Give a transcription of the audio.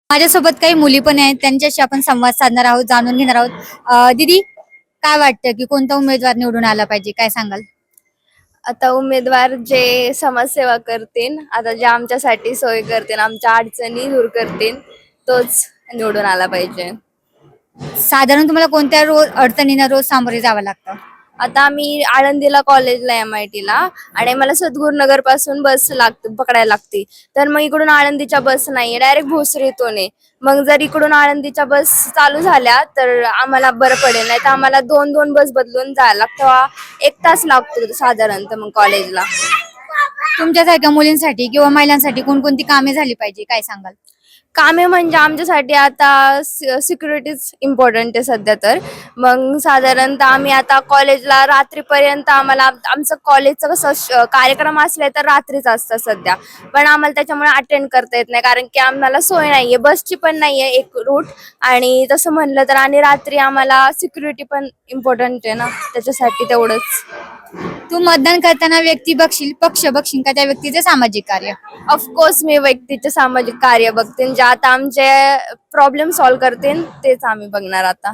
माझ्यासोबत काही मुली पण आहेत, त्यांच्याशी आपण संवाद साधणार आहोत, जाणून घेणार आहोत. दीदी, काय वाटतं की कोणता उमेदवार निवडून आला पाहिजे, काय सांगाल? आता उमेदवार जे समाजसेवा करतील, आता जे आमच्यासाठी सोय करतील, आमच्या अडचणी दूर करतील, तोच निवडून आला पाहिजे. साधारण तुम्हाला कोणत्या अडचणींना रोज सामोरे जावं लागतं? आता आम्ही आळंदीला कॉलेजला MIT ला आणि मला सद्गुरुनगर पासून बस पकडायला लागते. तर मग इकडून आळंदीच्या बस नाहीये, डायरेक्ट भोसरीतून आहे. मग जर इकडून आळंदीच्या बस चालू झाल्या तर आम्हाला बरं पडेल, नाही तर आम्हाला दोन दोन बस बदलून जायला लागतं. 1 तास लागतो साधारणतः मग कॉलेजला. तुमच्यासारख्या मुलींसाठी किंवा महिलांसाठी कोणकोणती कामे झाली पाहिजे, काय सांगाल? कामे म्हणजे आमच्यासाठी आता सिक्युरिटीच इम्पॉर्टंट आहे सध्या तर. मग साधारणतः आम्ही आता कॉलेजला रात्रीपर्यंत आम्हाला आमचं कॉलेजचं कसं कार्यक्रम असले तर रात्रीच असतं सध्या. पण आम्हाला त्याच्यामुळे अटेंड करता येत नाही, कारण की आम्हाला सोय नाहीये, बसची पण नाहीये एक रूट. आणि तसं म्हणलं तर आणि रात्री आम्हाला सिक्युरिटी पण इम्पॉर्टंट आहे ना, त्याच्यासाठी तेवढंच. तू मतदान करताना व्यक्ती बघशील, पक्ष बघशील का त्या व्यक्तीचे सामाजिक कार्य? ऑफकोर्स मी व्यक्तीचे सामाजिक कार्य बघते, जे आता आमचे प्रॉब्लेम सॉल्व्ह करतील तेच आम्ही बघणार आता.